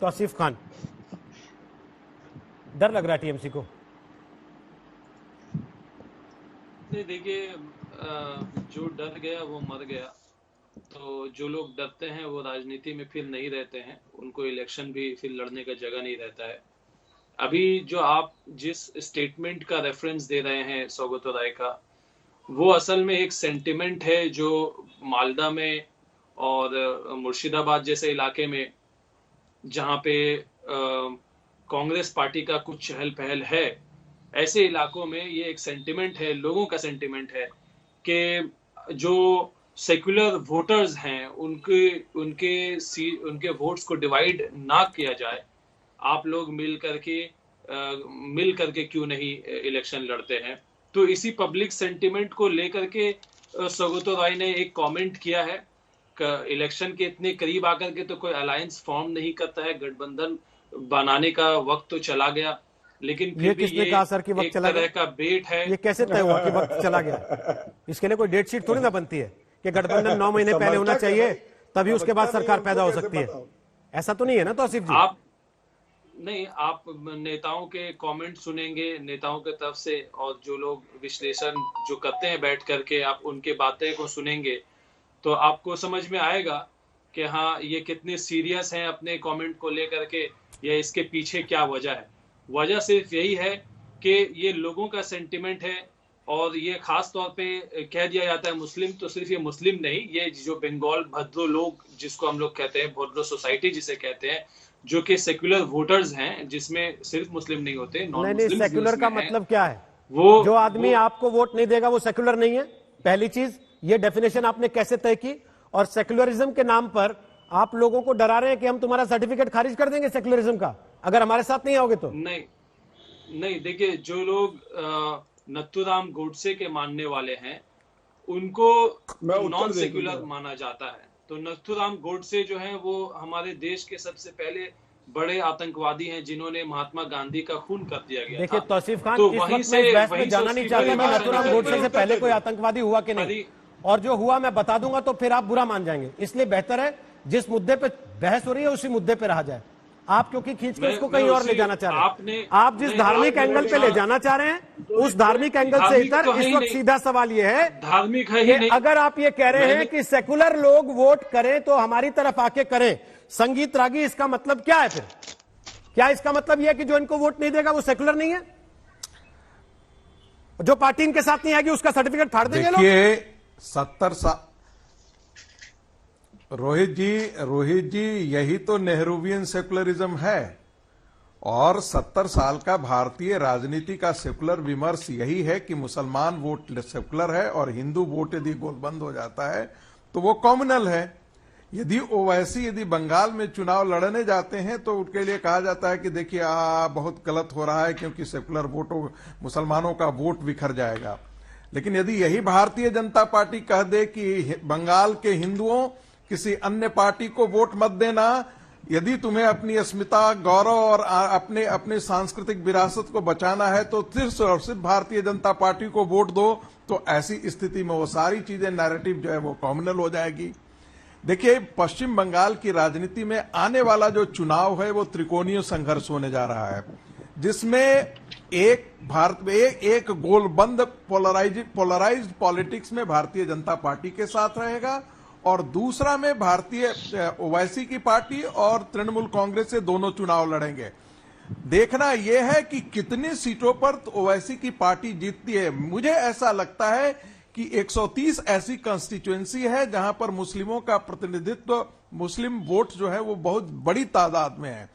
तौसीफ खान, डर लग रहा है टीएमसी को? नहीं, देखिए, जो डर गया वो मर गया। तो जो लोग डरते हैं वो राजनीति में फिर नहीं रहते हैं, उनको इलेक्शन भी फिर लड़ने का जगह नहीं रहता है। अभी जो आप जिस स्टेटमेंट का रेफरेंस दे रहे हैं सौगतो राय का, वो असल में एक सेंटिमेंट है जो मालदा में और मुर्शिदाबाद जैसे इलाके में, जहाँ पे कांग्रेस पार्टी का कुछ चहल पहल है, ऐसे इलाकों में ये एक सेंटिमेंट है, लोगों का सेंटिमेंट है कि जो सेक्युलर वोटर्स हैं उनके वोट्स को डिवाइड ना किया जाए। आप लोग मिल करके क्यों नहीं इलेक्शन लड़ते हैं? तो इसी पब्लिक सेंटिमेंट को लेकर के सौगतो राय ने एक कमेंट किया है। इलेक्शन के इतने करीब आकर के तो कोई अलायंस फॉर्म नहीं करता है, गठबंधन बनाने का वक्त तो चला गया, लेकिन फिर भी ये कहा सर कि वक्त एक चला तरह गया? का बेट है। ये कैसे तय हुआ कि वक्त चला गया? इसके लिए कोई डेट शीट थोड़ी ना बनती है कि गठबंधन 9 महीने पहले होना चाहिए, तभी उसके बाद सरकार पैदा हो सकती है। ऐसा तो नहीं है ना तौसीफ जी? आप नेताओं के कमेंट सुनेंगे, नेताओं की तरफ से, और जो लोग विश्लेषण जो करते हैं बैठ करके, आप उनके बातें को सुनेंगे तो आपको समझ में आएगा कि हाँ, ये कितने सीरियस हैं अपने कमेंट को लेकर के, या इसके पीछे क्या वजह है। वजह सिर्फ यही है कि ये लोगों का सेंटिमेंट है, और ये खास तौर पे कह दिया जाता है मुस्लिम, तो सिर्फ ये मुस्लिम नहीं, ये जो बंगाल भद्रो लोग जिसको हम लोग कहते हैं, भद्रो सोसाइटी जिसे कहते हैं, जो कि सेक्युलर वोटर्स हैं, जिसमें सिर्फ मुस्लिम नहीं होते, नॉन मुस्लिम। सेक्युलर का मतलब क्या है? वो जो आदमी आपको वोट नहीं देगा वो सेक्युलर नहीं है? पहली चीज, ये डेफिनेशन आपने कैसे तय की? और सेक्युलरिज्म के नाम पर आप लोगों को डरा रहे हैं कि हम तुम्हारा सर्टिफिकेट खारिज कर देंगे सेक्युलरिज्म का अगर हमारे साथ नहीं आओगे तो। नहीं, देखिए, जो लोग नथुराम गोडसे के मानने वाले हैं उनको नॉन सेक्युलर माना जाता है। तो नथुराम गोडसे जो है वो हमारे देश के सबसे पहले बड़े आतंकवादी हैं, जिन्होंने महात्मा गांधी का खून कर दिया गया। देखिए तौसीफ खान, तो इस वक्त मैं इस बहस में जाना नहीं चाहता कि नथुराम गोडसे से पहले कोई आतंकवादी हुआ कि नहीं, और जो हुआ मैं बता दूंगा तो फिर आप बुरा मान जाएंगे। इसलिए बेहतर है जिस मुद्दे पे बहस हो रही है उसी मुद्दे पे रहा जाए। आप क्योंकि खींच के उसको कहीं और ले जाना चाह रहे हैं। आप जिस धार्मिक एंगल पे ले जाना चाह रहे हैं उस धार्मिक एंगल से इधर इस वक्त सीधा सवाल ये है, धार्मिक है ही नहीं। अगर आप ये कह रहे हैं कि सेकुलर लोग वोट करें तो हमारी तरफ आके करें, संगीत रागी, इसका मतलब क्या है? फिर क्या इसका मतलब यह है कि जो इनको वोट नहीं देगा वो सेकुलर नहीं है? जो पार्टी इनके साथ नहीं आएगी उसका सर्टिफिकेट फाड़ देंगे लोग? देखिए 70 साल, रोहित जी यही तो नेहरूवियन सेकुलरिज्म है, और 70 साल का भारतीय राजनीति का सेकुलर विमर्श यही है कि मुसलमान वोट सेकुलर है और हिंदू वोट यदि गोलबंद हो जाता है तो वो कॉम्युनल है। यदि ओवैसी यदि बंगाल में चुनाव लड़ने जाते हैं तो उनके लिए कहा जाता है कि देखिए बहुत गलत हो रहा है क्योंकि सेकुलर वोटों, मुसलमानों का वोट बिखर जाएगा। लेकिन यदि यही भारतीय जनता पार्टी कह दे कि बंगाल के हिंदुओं किसी अन्य पार्टी को वोट मत देना, यदि तुम्हें अपनी अस्मिता, गौरव और अपने सांस्कृतिक विरासत को बचाना है तो सिर्फ और सिर्फ भारतीय जनता पार्टी को वोट दो, तो ऐसी स्थिति में वो सारी चीजें, नैरेटिव जो है वो कॉम्युनल हो जाएगी। देखिए, पश्चिम बंगाल की राजनीति में आने वाला जो चुनाव है वो त्रिकोणीय संघर्ष होने जा रहा है, जिसमें एक गोलबंद पोलराइज्ड पॉलिटिक्स में भारतीय जनता पार्टी के साथ रहेगा, और दूसरा में भारतीय ओवैसी की पार्टी और तृणमूल कांग्रेस से दोनों चुनाव लड़ेंगे। देखना यह है कि कितनी सीटों पर ओवैसी की पार्टी जीतती है। मुझे ऐसा लगता है कि 130 ऐसी कंस्टिट्यूएंसी है जहां पर मुस्लिमों का प्रतिनिधित्व, मुस्लिम वोट जो है वो बहुत बड़ी तादाद में है।